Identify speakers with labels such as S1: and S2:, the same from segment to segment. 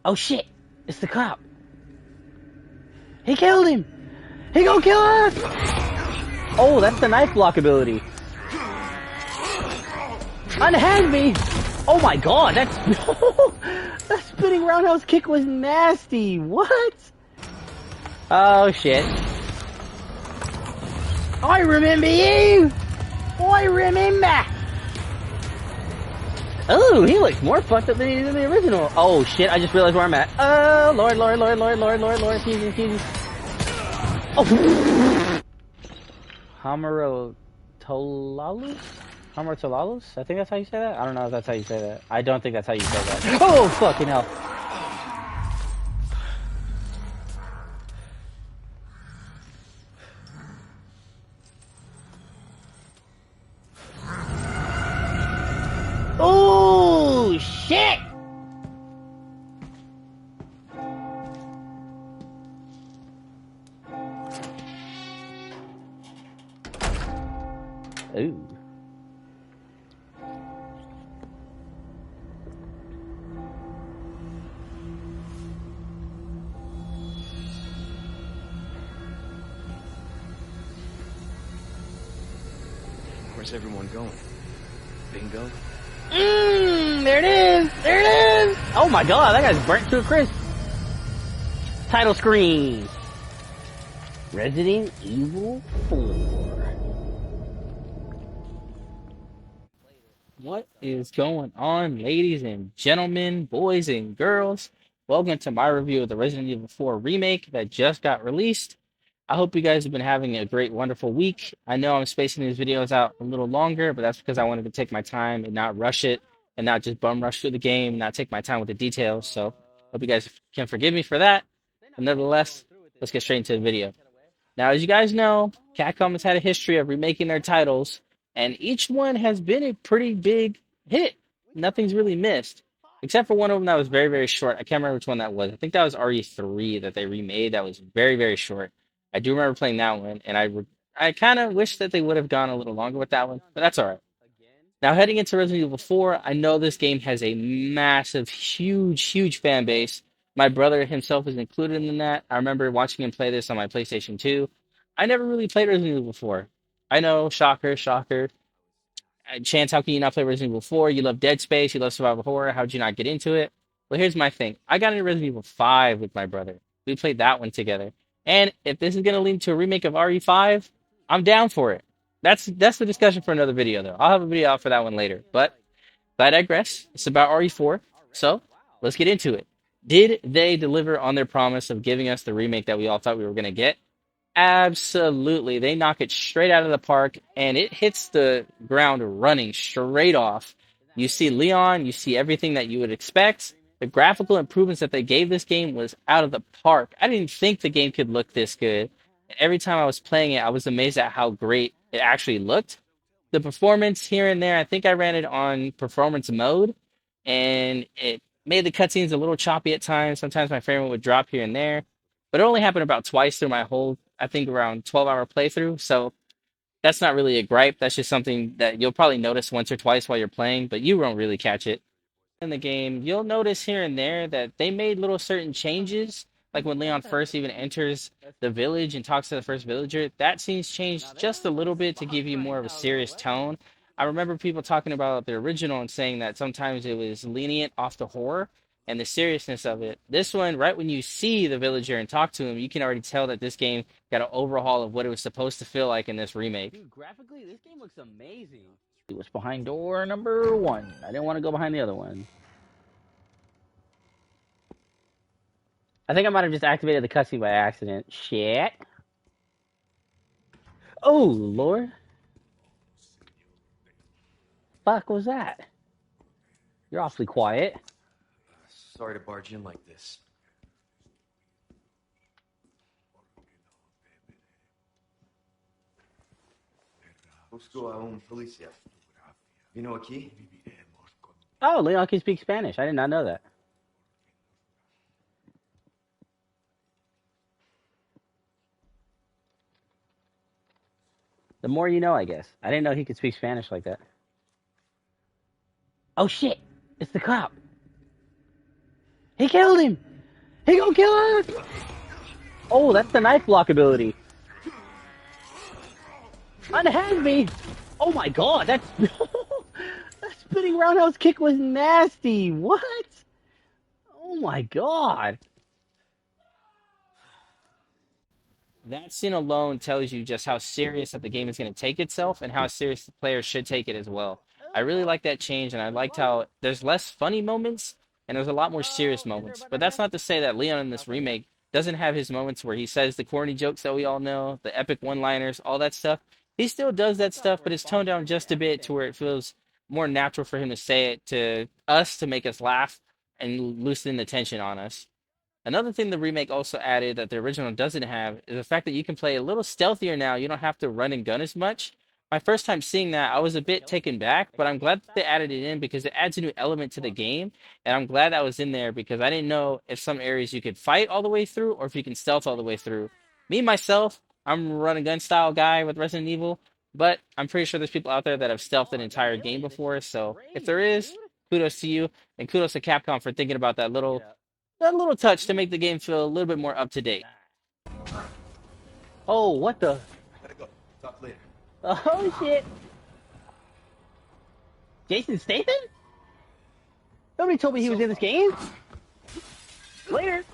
S1: Oh shit! It's the cop. He killed him! He gonna kill us! Oh, that's the knife block ability. Unhand me! Oh my god, that's... that spinning roundhouse kick was nasty! What? Oh shit. I remember you! I remember! Oh, he looks more fucked up than he did in the original. Oh shit, I just realized where I'm at. Oh, Lord, excuse me. Oh! Hamarotolalos? Hamarotolalos? I think that's how you say that? I don't know if that's how you say that. I don't think that's how you say that. Oh, fucking hell. Oh, shit! Ooh.
S2: Where's everyone going? Bingo?
S1: There it is! There it is! Oh my god, that guy's burnt to a crisp. Title screen. Resident Evil 4. What is going on, ladies and gentlemen, boys and girls? Welcome to my review of the Resident Evil 4 remake that just got released. I hope you guys have been having a great, wonderful week. I know I'm spacing these videos out a little longer, but that's because I wanted to take my time and not rush it and not just bum rush through the game, not take my time with the details. So hope you guys can forgive me for that. But nevertheless, let's get straight into the video. Now, as you guys know, Capcom has had a history of remaking their titles, and each one has been a pretty big hit. Nothing's really missed, except for one of them that was very, very short. I can't remember which one that was. I think that was RE3 that they remade. That was very, very short. I do remember playing that one, and I kind of wish that they would have gone a little longer with that one, but that's all right. Now, heading into Resident Evil 4, I know this game has a massive, huge, huge fan base. My brother himself is included in that. I remember watching him play this on my PlayStation 2. I never really played Resident Evil 4. I know, shocker, shocker. Chance, how can you not play Resident Evil 4? You love Dead Space, you love survival horror. How'd you not get into it? Well, here's my thing. I got into Resident Evil 5 with my brother. We played that one together. And if this is going to lead to a remake of RE5, I'm down for it. That's the discussion for another video, though. I'll have a video out for that one later. But I digress. It's about RE4. So let's get into it. Did they deliver on their promise of giving us the remake that we all thought we were going to get? Absolutely. They knock it straight out of the park, and it hits the ground running straight off. You see Leon, you see everything that you would expect. The graphical improvements that they gave this game was out of the park. I didn't think the game could look this good. Every time I was playing it, I was amazed at how great it actually looked. The performance here and there, I think I ran it on performance mode, and it made the cutscenes a little choppy at times. Sometimes my frame rate would drop here and there, but it only happened about twice through my whole, I think, around 12-hour playthrough. So that's not really a gripe. That's just something that you'll probably notice once or twice while you're playing, but you won't really catch it. In the game, you'll notice here and there that they made little certain changes. Like when Leon first even enters the village and talks to the first villager, that scene's changed just a little bit to give you more of a serious tone. I remember people talking about the original and saying that sometimes it was lenient off the horror and the seriousness of it. This one, right when you see the villager and talk to him, you can already tell that this game got an overhaul of what it was supposed to feel like in this remake. Dude, graphically, this game looks amazing. It was behind door number 1. I didn't want to go behind the other one. I think I might have just activated the cutscene by accident. Shit. Oh, Lord. Fuck was that? You're awfully quiet.
S2: Sorry to barge in like this. Busco a un policía. Vino aquí?
S1: Oh, Leon can speak Spanish. I did not know that. The more you know, I guess. I didn't know he could speak Spanish like that. Oh, shit. It's the cop. He killed him! He gonna kill us! Oh, that's the knife block ability. Unhand me! Oh my god, that's... that spinning roundhouse kick was nasty! What? Oh my god. That scene alone tells you just how serious that the game is going to take itself and how serious the players should take it as well. I really like that change, and I liked how there's less funny moments and there's a lot more serious moments. But that's not to say that Leon in this remake doesn't have his moments where he says the corny jokes that we all know, the epic one-liners, all that stuff. He still does that stuff, but it's toned down just a bit to where it feels more natural for him to say it to us to make us laugh and loosen the tension on us. Another thing the remake also added that the original doesn't have is the fact that you can play a little stealthier now. You don't have to run and gun as much. My first time seeing that, I was a bit taken back, but I'm glad that they added it in because it adds a new element to the game. And I'm glad that was in there because I didn't know if some areas you could fight all the way through or if you can stealth all the way through. Me, myself, I'm a run and gun style guy with Resident Evil, but I'm pretty sure there's people out there that have stealthed an entire game before. So if there is, kudos to you and kudos to Capcom for thinking about that little touch to make the game feel a little bit more up to date. Oh, what the?
S2: Gotta go. Talk later.
S1: Oh, shit. Jason Statham? Nobody told me he was in this game. Later.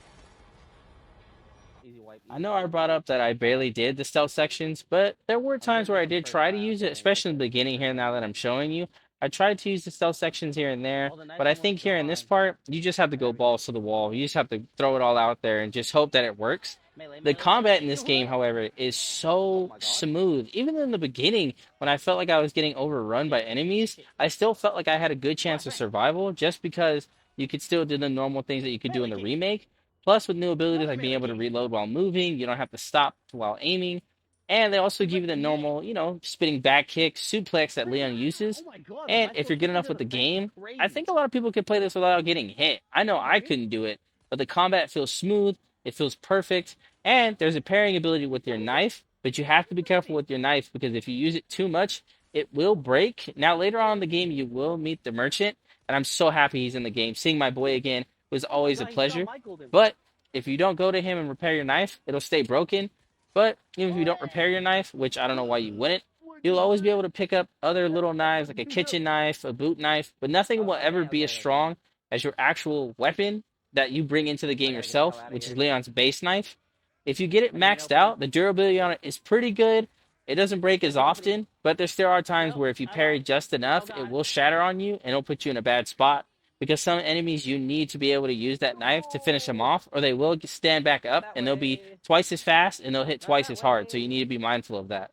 S1: I know I brought up that I barely did the stealth sections, but there were times where I did try to use it, especially in the beginning here now that I'm showing you. I tried to use the stealth sections here and there, but I think here in this part, you just have to go balls to the wall. You just have to throw it all out there and just hope that it works. The combat in this game, however, is so smooth. Even in the beginning, when I felt like I was getting overrun by enemies, I still felt like I had a good chance of survival just because you could still do the normal things that you could do in the remake. Plus, with new abilities like being able to reload while moving, you don't have to stop while aiming. And they also give you the normal, spinning back kick, suplex that Leon uses. And if you're good enough with the game, I think a lot of people could play this without getting hit. I know I couldn't do it, but the combat feels smooth, it feels perfect, and there's a parrying ability with your knife, but you have to be careful with your knife because if you use it too much, it will break. Now, later on in the game, you will meet the merchant, and I'm so happy he's in the game. Seeing my boy again was always a pleasure. But if you don't go to him and repair your knife, it'll stay broken. But even if you don't repair your knife, which I don't know why you wouldn't, you'll always be able to pick up other little knives like a kitchen knife, a boot knife, but nothing will ever be as strong as your actual weapon that you bring into the game yourself, which is Leon's base knife. If you get it maxed out, the durability on it is pretty good. It doesn't break as often, but there still are times where if you parry just enough, it will shatter on you and it'll put you in a bad spot. Because some enemies you need to be able to use that knife to finish them off, or they will stand back up and they'll be twice as fast and they'll hit twice as hard. So you need to be mindful of that.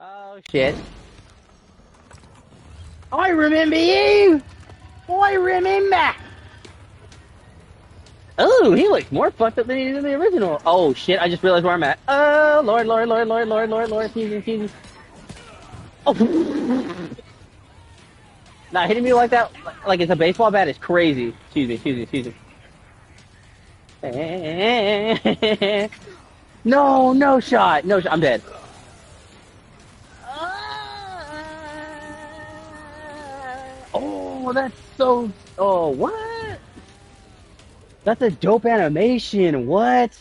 S1: Oh shit! I remember you. I remember. Oh, he looks more fucked up than he did in the original. Oh shit! I just realized where I'm at. Oh lord, lord, lord, lord, lord, lord, lord, excuse me. Oh. Nah, hitting me like that, like it's a baseball bat, is crazy. Excuse me. No shot. No shot. I'm dead. Oh, that's so... Oh, what? That's a dope animation. What?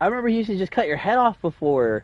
S1: I remember you used to just cut your head off before.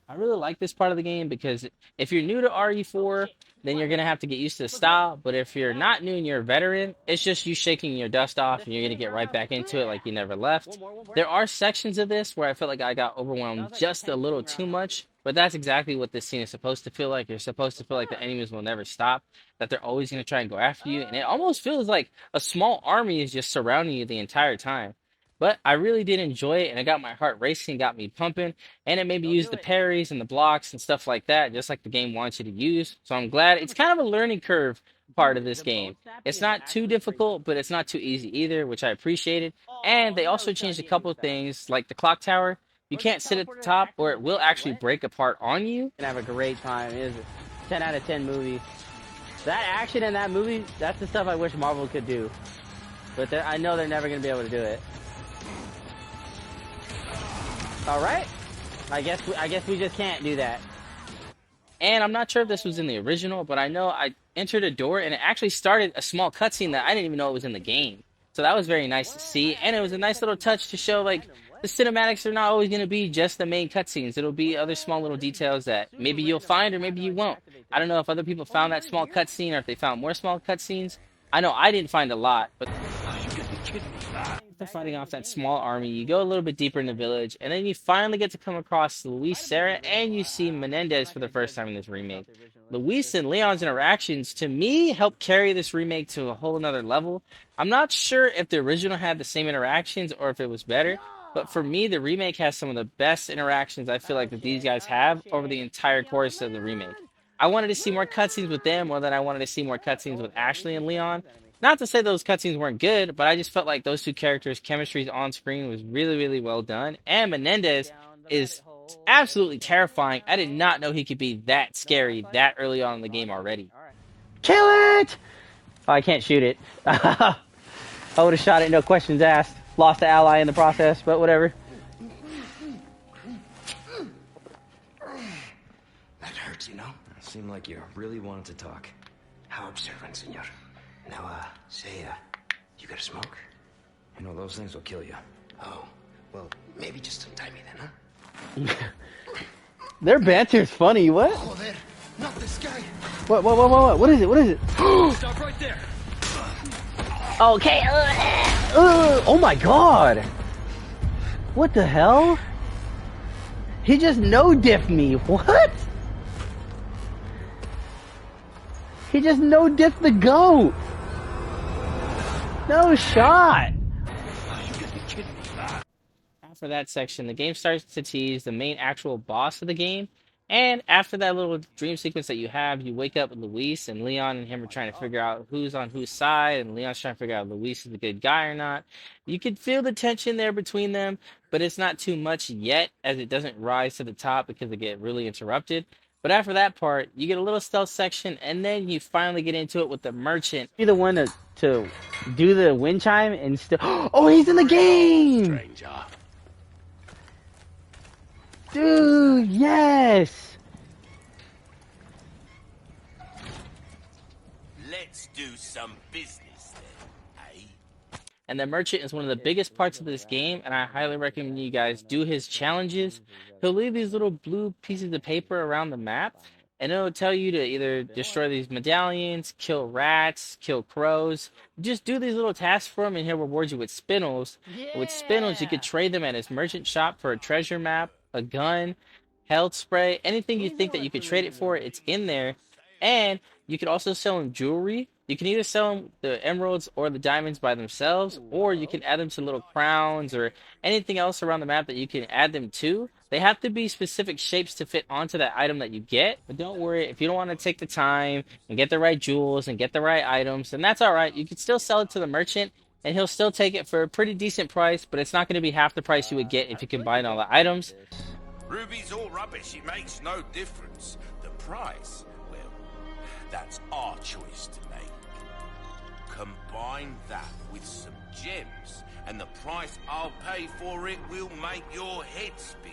S1: I really like this part of the game because if you're new to RE4, then you're going to have to get used to the style. But if you're not new and you're a veteran, it's just you shaking your dust off and you're going to get right back into it like you never left. There are sections of this where I feel like I got overwhelmed just a little too much. But that's exactly what this scene is supposed to feel like. You're supposed to feel like the enemies will never stop, that they're always going to try and go after you. And it almost feels like a small army is just surrounding you the entire time. But I really did enjoy it, and it got my heart racing, got me pumping, and it made me use the parries and the blocks and stuff like that, just like the game wants you to use. So I'm glad. It's kind of a learning curve part of this game. It's not too difficult, but it's not too easy either, which I appreciated. And they also changed a couple of things, like the clock tower. You can't sit at the top, or it will actually break apart on you. And have a great time. It is a 10 out of 10 movie. That action in that movie, that's the stuff I wish Marvel could do. But I know they're never going to be able to do it. All right. I guess we just can't do that. And I'm not sure if this was in the original, but I know I entered a door and it actually started a small cutscene that I didn't even know it was in the game. So that was very nice to see, and it was a nice little touch to show like the cinematics are not always going to be just the main cutscenes. It'll be other small little details that maybe you'll find or maybe you won't. I don't know if other people found that small cutscene or if they found more small cutscenes. I know I didn't find a lot, but after fighting off that small army, you go a little bit deeper in the village, and then you finally get to come across Luis, Sarah, and you see Menendez for the first time in this remake. Luis and Leon's interactions, to me, help carry this remake to a whole nother level. I'm not sure if the original had the same interactions or if it was better, but for me, the remake has some of the best interactions I feel like that these guys have over the entire course of the remake. I wanted to see more cutscenes with them more than I wanted to see more cutscenes with Ashley and Leon. Not to say those cutscenes weren't good, but I just felt like those two characters' chemistry on screen was really, really well done. And Menendez is absolutely terrifying. I did not know he could be that scary that early on in the game already.
S3: Kill it! Oh, I can't shoot it. I would have shot it, no questions asked. Lost the ally in the process, but whatever.
S2: That hurts, you know? It seemed like you really wanted to talk.
S4: How observant, senor. Now, say, you got a smoke?
S2: You know, those things will kill you.
S4: Oh, well, maybe just untie me then, huh?
S3: Their banter's funny, what?
S4: Oh, there. Not this guy.
S3: What? What is it? What is it?
S2: Stop right there!
S3: Okay. Oh my god. What the hell? He just no-diffed me. What? He just no-diffed the goat. No shot.
S1: After that section, the game starts to tease the main actual boss of the game. And after that little dream sequence that you have, you wake up with Luis, and Leon and him are trying to figure out who's on whose side, and Leon's trying to figure out if Luis is a good guy or not. You can feel the tension there between them, but it's not too much yet, as it doesn't rise to the top because they get really interrupted. But after that part, you get a little stealth section, and then you finally get into it with the merchant.
S3: Be the one to do the wind chime and still. Oh, he's in the game,
S4: Stranger.
S3: dude. Yes.
S4: Let's do some business then, eh?
S1: And the merchant is one of the biggest parts of this game, and I highly recommend you guys do his challenges. He'll leave these little blue pieces of paper around the map, and it'll tell you to either destroy these medallions, kill rats, kill crows. Just do these little tasks for him, and he'll reward you with spinels. With spinels, you could trade them at his merchant shop for a treasure map, a gun, health spray, anything you think that you could trade it for, it's in there. And you could also sell him jewelry. You can either sell them the emeralds or the diamonds by themselves, or you can add them to little crowns or anything else around the map that you can add them to. They have to be specific shapes to fit onto that item that you get. But don't worry, if you don't want to take the time and get the right jewels and get the right items, then that's alright. You can still sell it to the merchant, and he'll still take it for a pretty decent price, but it's not going to be half the price you would get if you combine all the items.
S5: Ruby's all rubbish, it makes no difference. The price, well, that's our choice to make. Combine that with some gems, and the price I'll pay for it will make your head spin.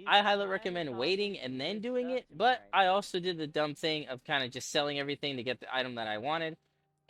S1: I highly recommend waiting and then doing it, but I also did the dumb thing of kind of just selling everything to get the item that I wanted.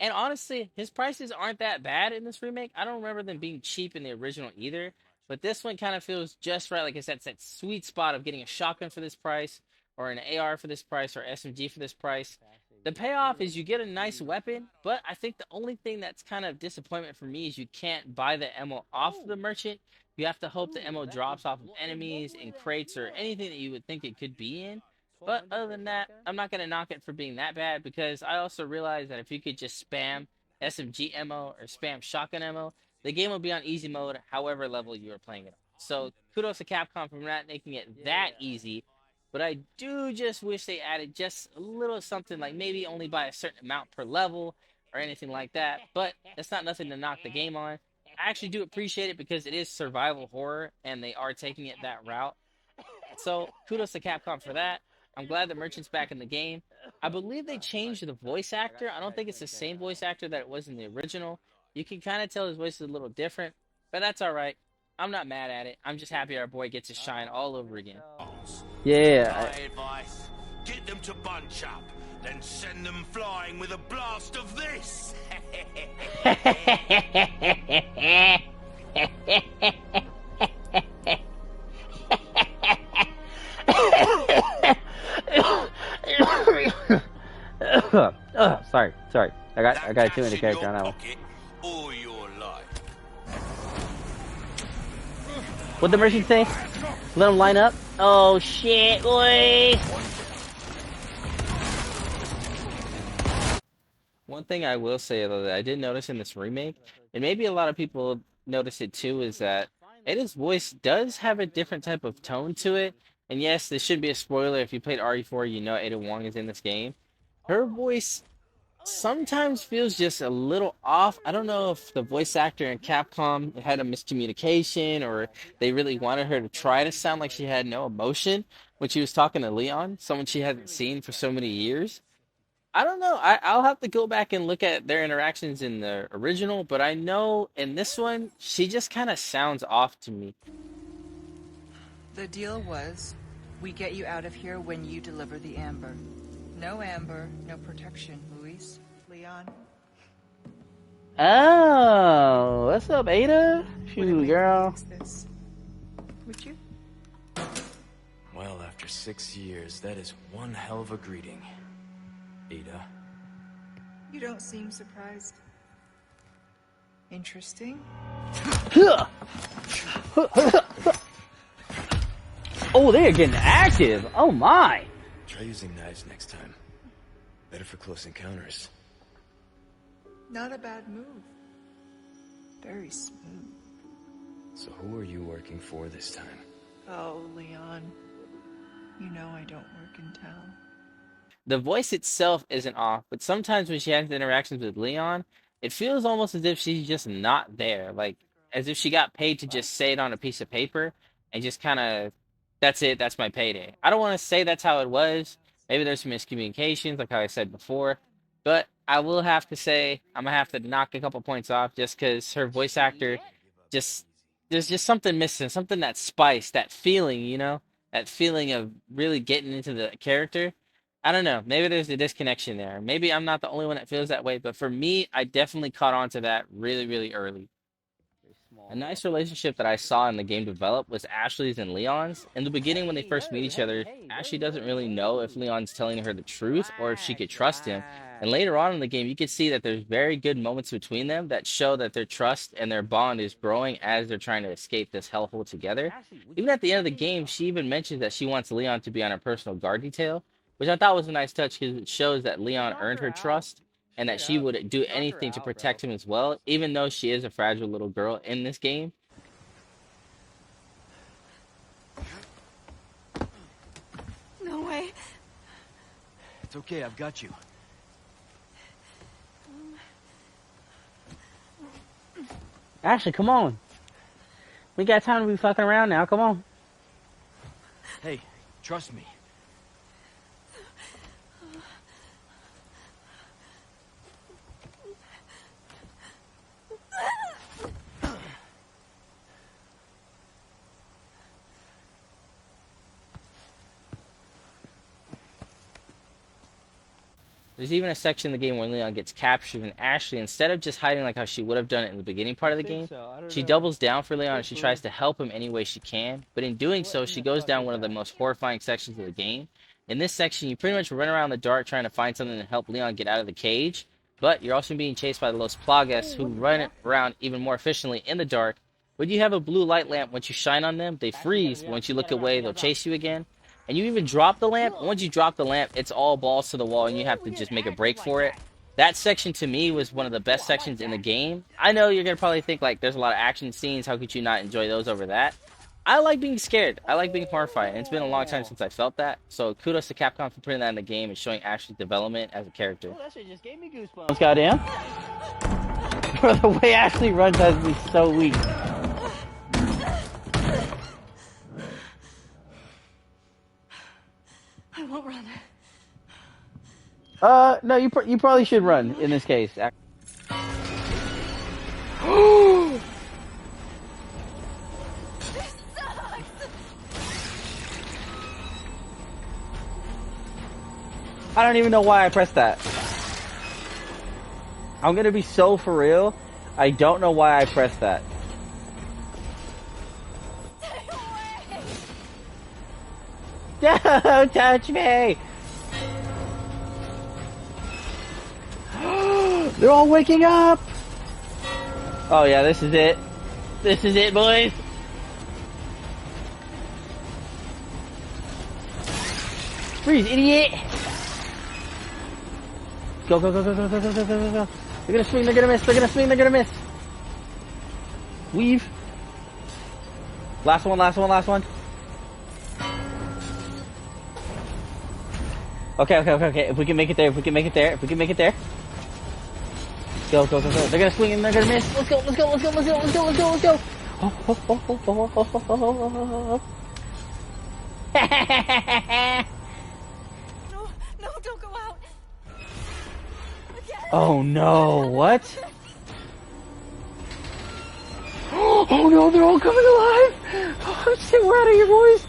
S1: And honestly, his prices aren't that bad in this remake. I don't remember them being cheap in the original either, but this one kind of feels just right. Like I said, it's that sweet spot of getting a shotgun for this price, or an AR for this price, or SMG for this price. The payoff is you get a nice weapon, but I think the only thing that's kind of disappointment for me is you can't buy the ammo off the merchant. You have to hope the ammo drops off of enemies in crates or anything that you would think it could be in. But other than that, I'm not going to knock it for being that bad, because I also realize that if you could just spam SMG ammo or spam shotgun ammo, the game will be on easy mode however level you are playing it on. So kudos to Capcom for not making it that easy. But I do just wish they added just a little something, like maybe only by a certain amount per level or anything like that. But that's not nothing to knock the game on. I actually do appreciate it because it is survival horror and they are taking it that route. So kudos to Capcom for that. I'm glad the merchant's back in the game. I believe they changed the voice actor. I don't think it's the same voice actor that it was in the original. You can kind of tell his voice is a little different, but that's alright. I'm not mad at it. I'm just happy our boy gets to shine all over again.
S3: Yeah.
S5: My advice, get them to bunch up, then send them flying with a blast of this.
S3: Sorry. I got too into
S5: Cash in
S3: character
S5: your
S3: on that one.
S5: pocket all your life.
S3: What'd the merchant say? Let them line up? Oh shit, boy!
S1: One thing I will say though that I did notice in this remake, and maybe a lot of people notice it too, is that Ada's voice does have a different type of tone to it. And yes, this should be a spoiler. If you played RE4, you know Ada Wong is in this game. Her voice sometimes feels just a little off. I don't know if the voice actor in Capcom had a miscommunication or they really wanted her to try to sound like she had no emotion when she was talking to Leon, someone she hadn't seen for so many years. I don't know. I'll have to go back and look at their interactions in the original, but I know in this one, she just kind of sounds off to me.
S6: The deal was, we get you out of here when you deliver the amber. No amber, no protection, Luis. Leon?
S3: Oh, what's up, Ada?
S6: Would it
S3: Shoot,
S6: make
S3: girl.
S6: you fix this? Would you?
S2: Well, after 6 years, that is one hell of a greeting. Ada.
S6: You don't seem surprised. Interesting.
S3: Oh, they're getting active. Oh my.
S2: Try using knives next time. Better for close encounters.
S6: Not a bad move. Very smooth.
S2: So who are you working for this time?
S6: Oh, Leon. You know I don't work in town.
S1: The voice itself isn't off, but sometimes when she has interactions with Leon, it feels almost as if she's just not there. Like, as if she got paid to just say it on a piece of paper and just kind of, that's it, that's my payday. I don't want to say that's how it was. Maybe there's some miscommunications, like how I said before. But I will have to say, I'm going to have to knock a couple points off just because her voice actor just, there's just something missing, something that spice, that feeling, you know? That feeling of really getting into the character. I don't know. Maybe there's a disconnection there. Maybe I'm not the only one that feels that way, but for me, I definitely caught on to that really, really early. A nice relationship that I saw in the game develop was Ashley's and Leon's. In the beginning, when they first meet each other, Ashley doesn't really know if Leon's telling her the truth or if she could trust him. And later on in the game, you can see that there's very good moments between them that show that their trust and their bond is growing as they're trying to escape this hellhole together. Even at the end of the game, she even mentions that she wants Leon to be on her personal guard detail, which I thought was a nice touch because it shows that Leon earned her trust and that she would do anything to protect him as well, even though she is a fragile little girl in this game.
S7: No way.
S2: It's okay, I've got you.
S3: Ashley, come on. We got time to be fucking around now. Come on.
S2: Hey, trust me.
S1: There's even a section in the game where Leon gets captured, and Ashley, instead of just hiding like how she would have done it in the beginning part of the game, she doubles down for Leon and she tries to help him any way she can. But in doing so, she goes down one of the most horrifying sections of the game. In this section, you pretty much run around the dark trying to find something to help Leon get out of the cage, but you're also being chased by the Los Plagas, who run around even more efficiently in the dark. When you have a blue light lamp, once you shine on them, they freeze, but once you look away, they'll chase you again. And you even drop the lamp. Once you drop the lamp, it's all balls to the wall, and you have to just make a break for it. That section, to me, was one of the best sections in the game. I know you're going to probably think, like, there's a lot of action scenes. How could you not enjoy those over that? I like being scared. I like being horrified. And it's been a long time since I felt that. So kudos to Capcom for putting that in the game and showing Ashley's development as a character.
S3: Oh, that shit just gave me goosebumps, goddamn. The way Ashley runs has me so weak.
S7: I won't run.
S3: No, you probably should run in this case. I don't even know why I pressed that. I'm gonna be so for real. I don't know why I pressed that. Don't touch me! They're all waking up! Oh yeah, this is it. This is it, boys! Freeze, idiot! Go, go, go, go, go, go, go, go, go, go. They're gonna swing, they're gonna miss, they're gonna swing, they're gonna miss. Weave. Last one, last one, last one. Okay, okay, okay, okay. If we can make it there, if we can make it there, if we can make it there. Go, go, go, go. They're gonna swing and they're gonna miss. Let's go, let's go, let's go, let's go, let's go, let's go, let's go. Oh, oh, oh, oh, oh, oh, oh, oh, oh.
S7: No, no, don't go out. Again.
S3: Oh no, what? Oh no, they're all coming alive! Oh shit, we're out of here, boys!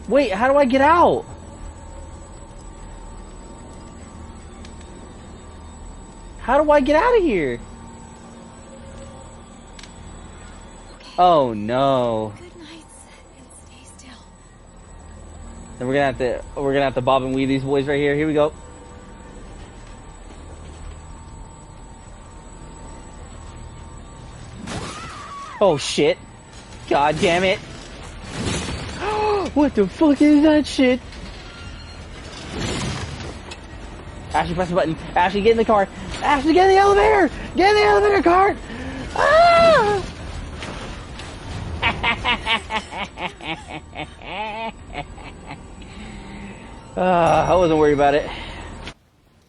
S3: Wait, how do I get out? How do I get out of here?
S7: Okay.
S3: Oh no.
S7: Good nights and stay still.
S3: Then we're gonna have to bob and weave these boys right here. Here we go. Oh shit. God damn it. What the fuck is that shit? Ashley, press the button. Ashley, get in the car. Ashley, get in the elevator! Get in the elevator cart! Ah! I wasn't worried about it.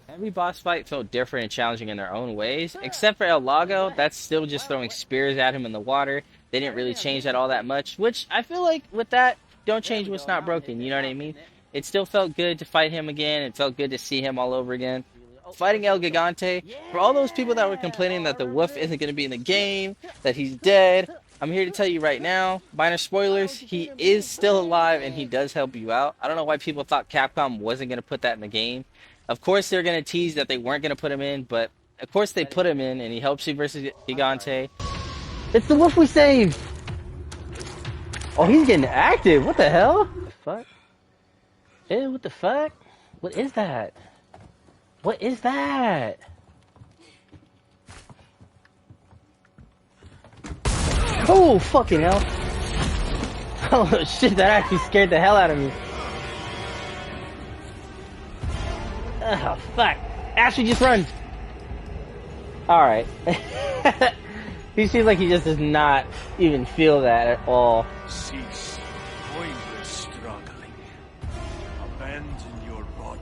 S1: Every boss fight felt different and challenging in their own ways, except for El Lago. That's still just throwing spears at him in the water. They didn't really change that all that much, which I feel like with that, don't change what's not broken, you know what I mean? It still felt good to fight him again. It felt good to see him all over again. Fighting El Gigante, for all those people that were complaining that the wolf isn't going to be in the game, that he's dead, I'm here to tell you right now, minor spoilers, he is still alive and he does help you out. I don't know why people thought Capcom wasn't going to put that in the game. Of course they're going to tease that they weren't going to put him in, but of course they put him in and he helps you versus Gigante.
S3: It's the wolf we saved! Oh, he's getting active. What the hell? What the fuck? Ew, what the fuck? What is that? What is that? Oh, fucking hell. Oh, shit, that actually scared the hell out of me. Oh, fuck. Ashley, just run. Alright. He seems like he just does not even feel that at all.
S5: Cease pointless struggling. Abandon your body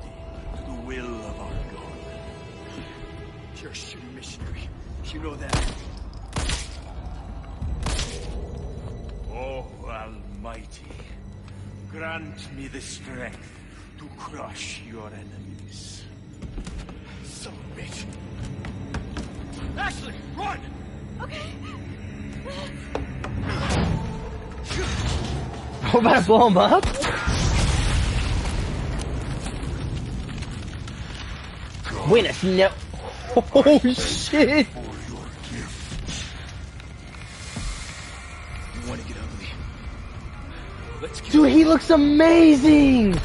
S5: to the will of our God. You're a shitty missionary. You know that. Oh, Almighty, grant me the strength to crush your enemies. Son of a bitch. Ashley, run!
S7: Okay.
S3: We're about to blow him up? Wait a snap. Oh shit!
S5: You want to get ugly? Let's get
S3: Dude, he looks amazing!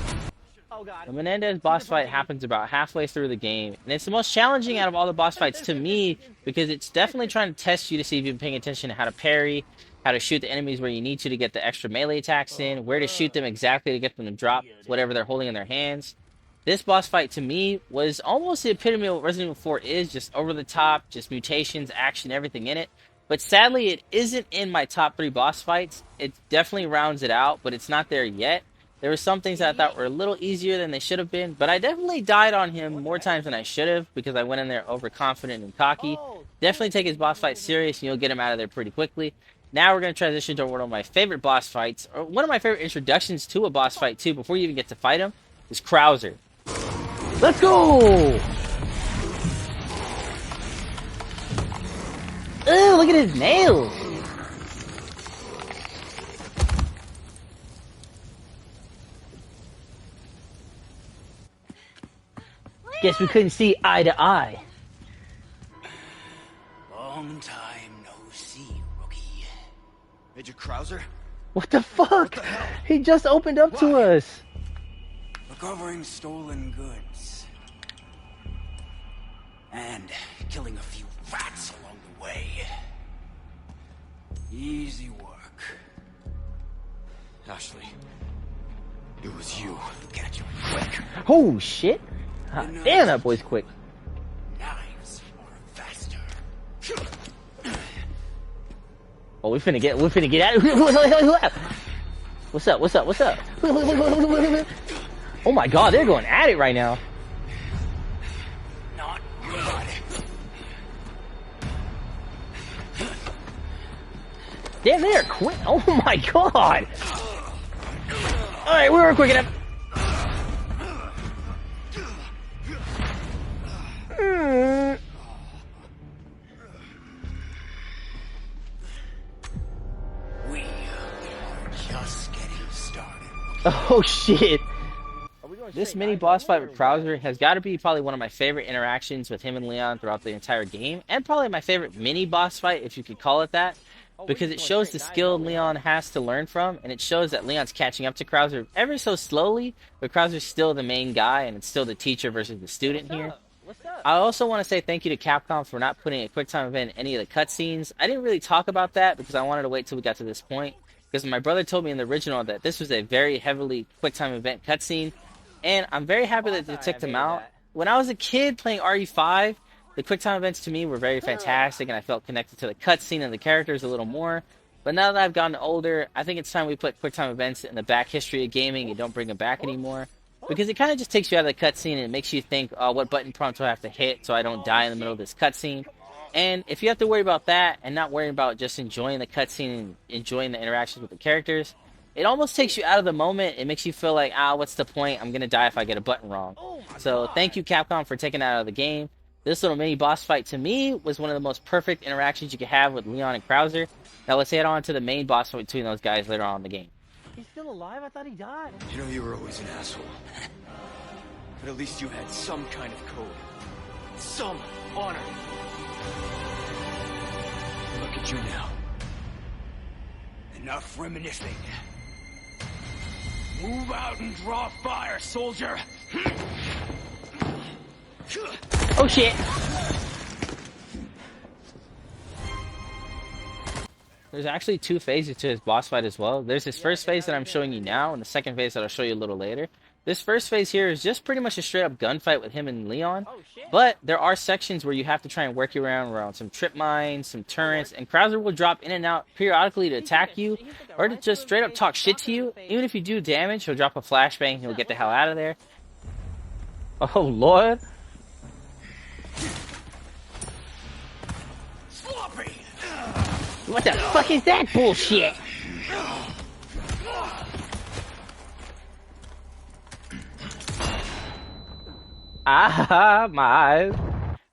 S1: The Menendez boss fight happens about halfway through the game, and it's the most challenging out of all the boss fights to me because it's definitely trying to test you to see if you've been paying attention to how to parry, how to shoot the enemies where you need to get the extra melee attacks in, where to shoot them exactly to get them to drop whatever they're holding in their hands. This boss fight to me was almost the epitome of what Resident Evil 4 is, just over the top, just mutations, action, everything in it. But sadly, it isn't in my top 3 boss fights. It definitely rounds it out, but it's not there yet. There were some things that I thought were a little easier than they should have been, but I definitely died on him more times than I should have because I went in there overconfident and cocky. Definitely take his boss fight serious and you'll get him out of there pretty quickly. Now we're going to transition to one of my favorite boss fights, or one of my favorite introductions to a boss fight too, before you even get to fight him, is Krauser.
S3: Let's go! Ew, look at his nails! Guess we couldn't see eye to eye.
S4: Long time no see, rookie.
S5: Major Krauser?
S3: What the fuck?
S5: What the hell?
S3: He just opened up to
S5: Why?
S3: us.
S4: Recovering stolen goods. And killing a few rats along the way. Easy work.
S5: Ashley, it was you.
S4: Catch him quick.
S3: Oh shit. Ah, damn, that boy's quick.
S4: Knives are faster.
S3: Oh, we finna get at it. What's up? Oh my god, they're going at it right now.
S4: Not good.
S3: Damn, they're quick. Oh my god. Alright, we were quick enough.
S4: We are just getting started.
S3: Oh shit.
S1: This mini boss fight with Krauser has got to be probably one of my favorite interactions with him and Leon throughout the entire game, and probably my favorite mini boss fight, if you could call it that, because it shows the skill Leon has to learn from, and it shows that Leon's catching up to Krauser ever so slowly, but Krauser's still the main guy, and it's still the teacher versus the student here. I also want to say thank you to Capcom for not putting a QuickTime event in any of the cutscenes. I didn't really talk about that because I wanted to wait till we got to this point, because my brother told me in the original that this was a very heavily QuickTime event cutscene, and I'm very happy that they took them out. When I was a kid playing RE5, the QuickTime events to me were very fantastic, and I felt connected to the cutscene and the characters a little more. But now that I've gotten older, I think it's time we put QuickTime events in the back history of gaming and don't bring them back anymore. Because it kind of just takes you out of the cutscene and it makes you think, oh, what button prompt do I have to hit so I don't die in the middle of this cutscene? And if you have to worry about that and not worry about just enjoying the cutscene and enjoying the interactions with the characters, it almost takes you out of the moment. It makes you feel like, what's the point? I'm going to die if I get a button wrong. So thank you, Capcom, for taking that out of the game. This little mini boss fight, to me, was one of the most perfect interactions you could have with Leon and Krauser. Now let's head on to the main boss fight between those guys later on in the game.
S3: He's still alive? I thought he died.
S5: You know you were always an asshole. But at least you had some kind of code. Some honor. Look at you now.
S4: Enough reminiscing. Move out and draw fire, soldier.
S3: Oh shit.
S1: There's actually two phases to his boss fight as well. There's his first phase that I'm showing you now, and the second phase that I'll show you a little later. This first phase here is just pretty much a straight up gunfight with him and Leon, but there are sections where you have to try and work your way around some trip mines, some turrets, and Krauser will drop in and out periodically to attack you, or to just straight up talk shit to you. Even if you do damage, he'll drop a flashbang and he'll get the hell out of there.
S3: Oh lord. What the fuck is that bullshit? Ah, my eyes.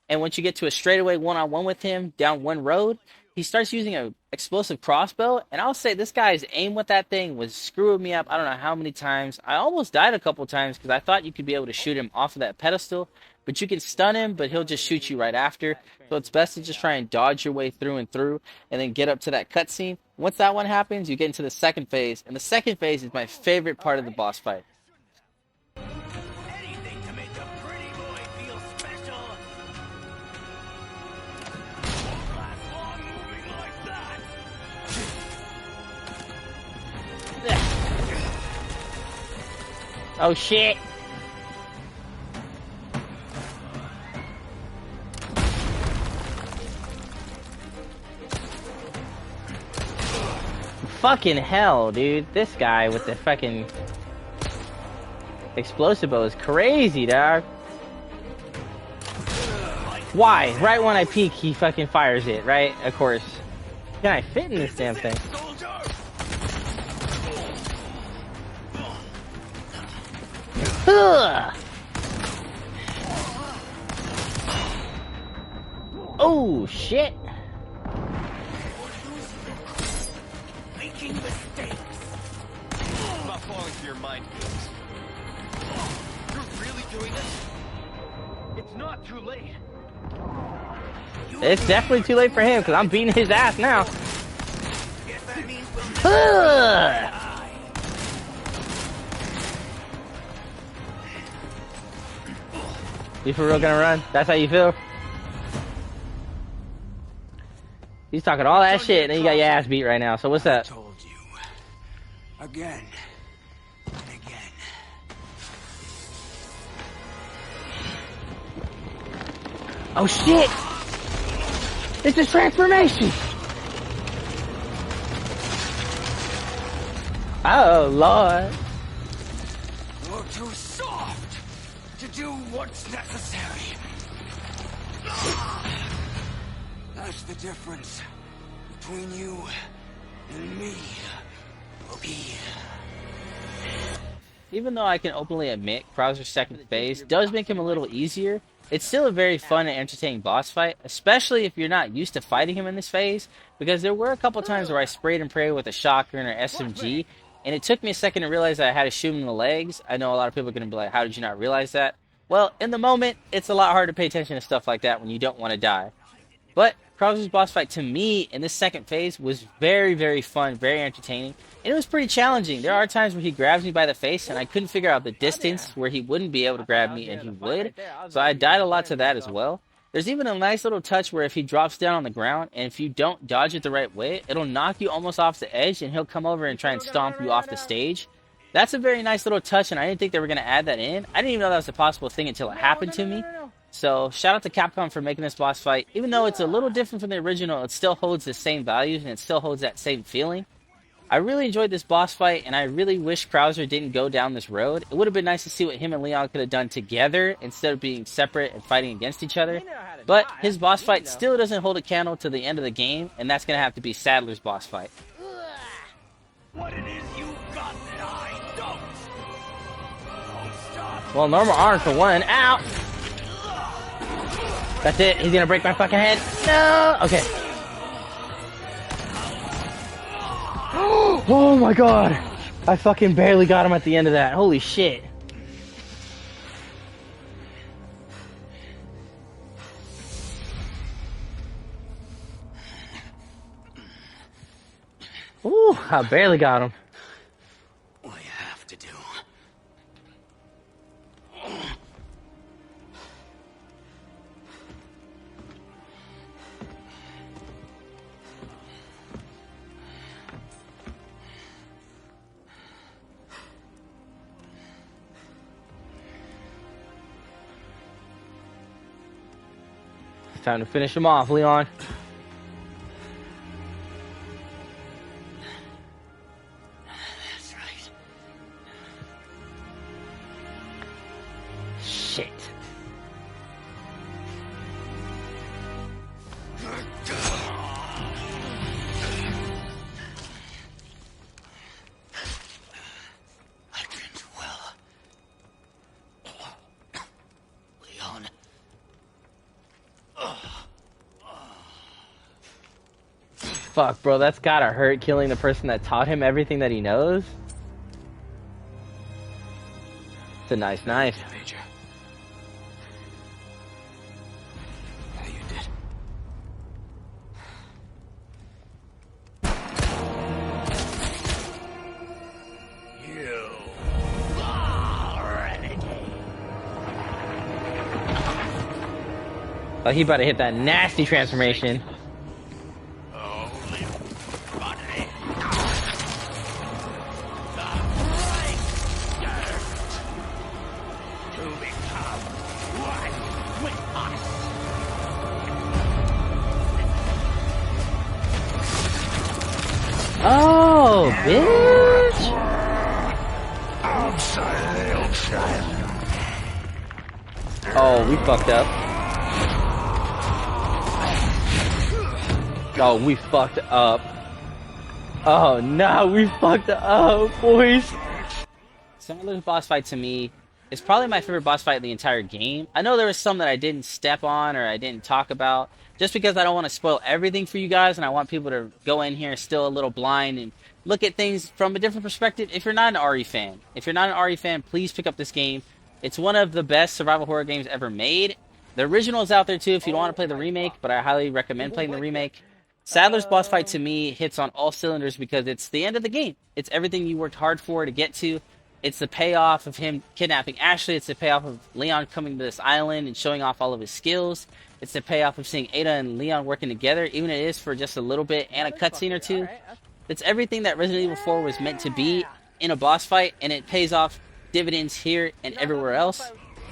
S1: And once you get to a straightaway one-on-one with him down one road, he starts using an explosive crossbow, and I'll say this guy's aim with that thing was screwing me up I don't know how many times. I almost died a couple times because I thought you could be able to shoot him off of that pedestal, but you can stun him, but he'll just shoot you right after. So it's best to just try and dodge your way through and through, and then get up to that cutscene. Once that one happens, you get into the second phase, and the second phase is my favorite part of the boss fight.
S4: Anything to make a pretty boy feel special. Won't last long moving like that.
S3: Oh shit. Fucking hell, dude. This guy with the fucking explosive bow is crazy, dog. Why? Right when I peek, he fucking fires it, right? Of course. Can I fit in this damn thing? Ugh. Oh, shit.
S4: Making mistakes.
S5: I'm not falling for your mind games. You're really doing this? It's not too late.
S3: It's definitely too late for him because I'm beating his ass now.
S5: Guess that means we'll never
S3: You for real gonna run? That's how you feel? He's talking all that shit and then you got your ass beat right now. So what's
S5: I
S3: up?
S5: told you. Again. And again.
S3: Oh shit! It's a transformation! Oh lord.
S5: You're too soft to do what's necessary. That's the difference between you and me, Loki.
S1: Even though I can openly admit Krauser's second phase does make him a little easier, it's still a very fun and entertaining boss fight, especially if you're not used to fighting him in this phase, because there were a couple times where I sprayed and prayed with a shotgun or SMG, and it took me a second to realize that I had to shoot him in the legs. I know a lot of people are going to be like, how did you not realize that? Well, in the moment, it's a lot harder to pay attention to stuff like that when you don't want to die. But Krauser's boss fight, to me, in this second phase, was very, very fun, very entertaining, and it was pretty challenging. There are times where he grabs me by the face, and I couldn't figure out the distance where he wouldn't be able to grab me, and he would, so I died a lot to that as well. There's even a nice little touch where if he drops down on the ground, and if you don't dodge it the right way, it'll knock you almost off the edge, and he'll come over and try and stomp you off the stage. That's a very nice little touch, and I didn't think they were going to add that in. I didn't even know that was a possible thing until it happened to me. So, shout out to Capcom for making this boss fight. Even though it's a little different from the original, it still holds the same values and it still holds that same feeling. I really enjoyed this boss fight, and I really wish Krauser didn't go down this road. It would have been nice to see what him and Leon could have done together instead of being separate and fighting against each other. But his boss fight still doesn't hold a candle to the end of the game, and that's going to have to be Sadler's boss fight.
S5: What it is you got that I don't. Don't stop.
S3: Well, normal arm for one. Ow! That's it. He's gonna break my fucking head. No! Okay. Oh my god! I fucking barely got him at the end of that. Holy shit. Ooh, I barely got him.
S5: What you have to do.
S3: It's time to finish him off, Leon.
S5: That's right.
S3: Shit.
S5: I dreamed well. Leon.
S3: Fuck, bro, that's gotta hurt killing the person that taught him everything that he knows. It's a nice knife.
S5: Major. Yeah, you did. You renegade.
S3: Oh, he about to hit that nasty transformation.
S5: Only body. The right gift to become one with us.
S3: Oh, bitch! Oh, we fucked up. Oh, we fucked up. Oh, no, we fucked up, boys.
S1: Sadler's boss fight to me is probably my favorite boss fight of the entire game. I know there was some that I didn't step on or I didn't talk about, just because I don't want to spoil everything for you guys and I want people to go in here still a little blind and look at things from a different perspective. If you're not an RE fan, please pick up this game. It's one of the best survival horror games ever made. The original is out there too if you don't want to play the remake, but I highly recommend playing the remake. Sadler's boss fight to me hits on all cylinders because it's the end of the game. It's everything you worked hard for to get to. It's the payoff of him kidnapping Ashley. It's the payoff of Leon coming to this island and showing off all of his skills. It's the payoff of seeing Ada and Leon working together, even if it is for just a little bit and a cutscene or two. It's everything that Resident Evil 4 was meant to be in a boss fight, and it pays off dividends here and everywhere else.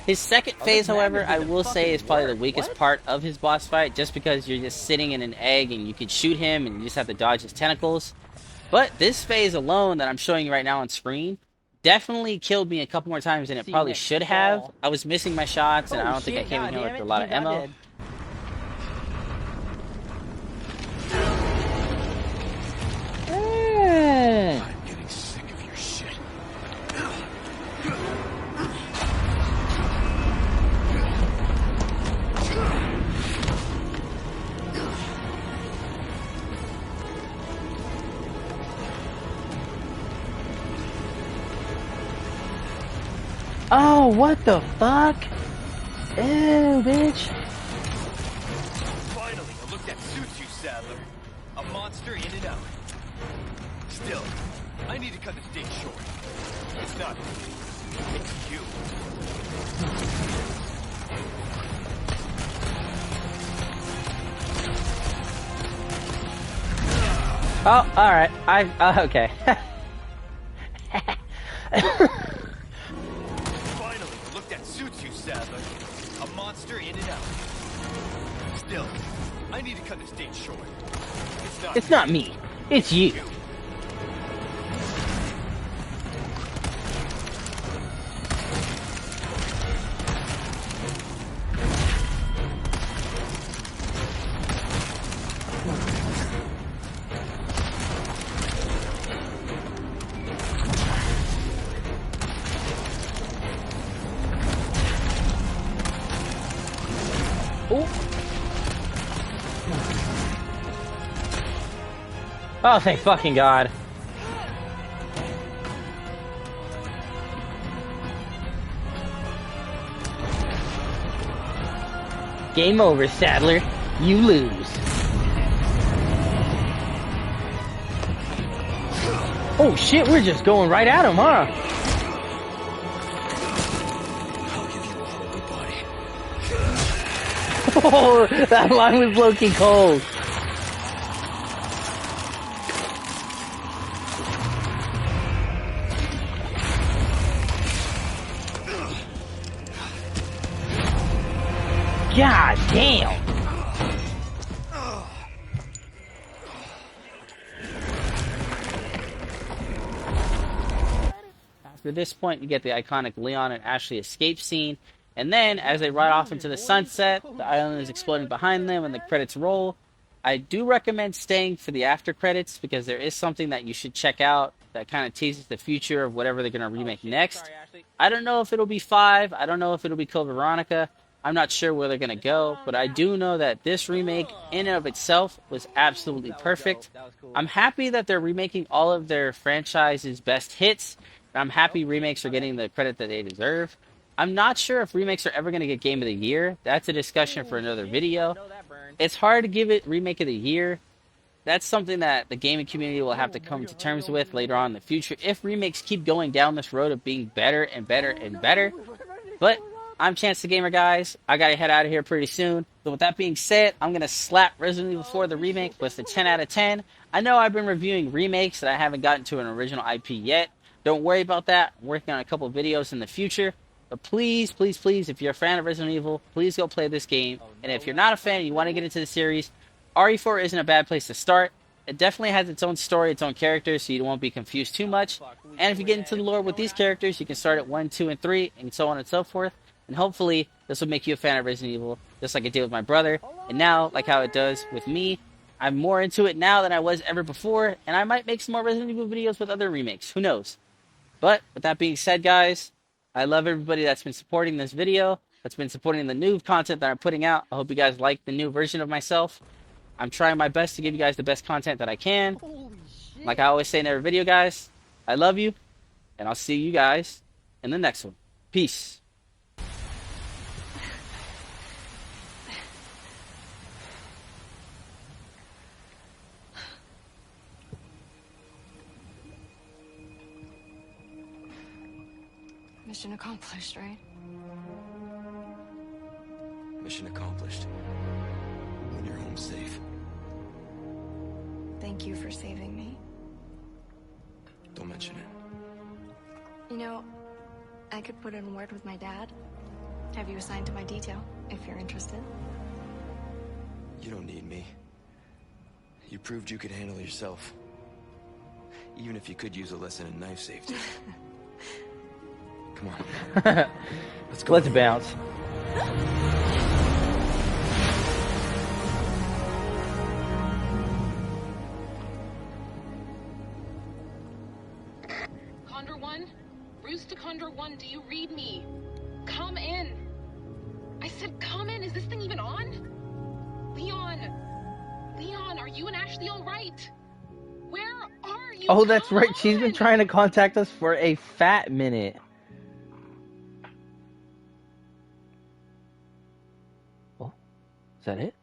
S1: His second phase, however, I will say is probably the weakest part of his boss fight, just because you're just sitting in an egg and you can shoot him and you just have to dodge his tentacles. But this phase alone that I'm showing you right now on screen definitely killed me a couple more times than it probably should have. I was missing my shots, and I don't think I came in here with a lot of ammo.
S5: I'm getting sick of your shit.
S3: Oh, what the fuck? Ew, bitch.
S5: Finally, a look that suits you, Sadler. A monster in and out. Still, I need to cut this date short. It's not me. It's you.
S3: Oh, alright. Okay.
S5: Finally, a look that suits you, Sadler. A monster in and out. Still, I need to cut this date short.
S3: It's not me. It's you. Oh, thank fucking God. Game over, Sadler. You lose. Oh shit, we're just going right at him, huh?
S5: I'll give you a horrible body.
S3: Oh, that line was low-key cold. God damn!
S1: After this point, you get the iconic Leon and Ashley escape scene, and then as they ride off into the sunset, the island is exploding behind them and the credits roll. I do recommend staying for the after credits because there is something that you should check out that kind of teases the future of whatever they're going to remake next. I don't know if it'll be 5, I don't know if it'll be Code Veronica, I'm not sure where they're going to go, but I do know that this remake in and of itself was absolutely perfect. I'm happy that they're remaking all of their franchise's best hits, and I'm happy remakes are getting the credit that they deserve. I'm not sure if remakes are ever going to get Game of the Year. That's a discussion for another video. It's hard to give it Remake of the Year. That's something that the gaming community will have to come to terms with later on in the future if remakes keep going down this road of being better and better and better. But I'm Chance the Gamer, guys. I gotta head out of here pretty soon. So with that being said, I'm gonna slap Resident Evil 4 the remake with a 10 out of 10. I know I've been reviewing remakes that I haven't gotten to an original IP yet. Don't worry about that. I'm working on a couple videos in the future. But please, please, please, if you're a fan of Resident Evil, please go play this game. And if you're not a fan and you want to get into the series, RE4 isn't a bad place to start. It definitely has its own story, its own characters, so you won't be confused too much. And if you get into the lore with these characters, you can start at 1, 2, and 3, and so on and so forth. And hopefully, this will make you a fan of Resident Evil, just like it did with my brother. And now, like how it does with me, I'm more into it now than I was ever before. And I might make some more Resident Evil videos with other remakes. Who knows? But, with that being said, guys, I love everybody that's been supporting this video, that's been supporting the new content that I'm putting out. I hope you guys like the new version of myself. I'm trying my best to give you guys the best content that I can. Like I always say in every video, guys, I love you. And I'll see you guys in the next one. Peace.
S7: Mission accomplished, right?
S2: Mission accomplished. When you're home safe.
S7: Thank you for saving me.
S2: Don't mention it.
S7: You know, I could put in a word with my dad. Have you assigned to my detail, if you're interested.
S2: You don't need me. You proved you could handle yourself. Even if you could use a lesson in knife safety. Come on. Let's go.
S3: Let's bounce.
S8: Condor 1? Bruce to Condor 1, do you read me? Come in. I said come in. Is this thing even on? Leon! Leon, are you and Ashley all right? Where are you?
S3: Oh, that's
S8: Come
S3: right. She's been
S8: on!
S3: trying to contact us for a fat minute. Oh, is that it?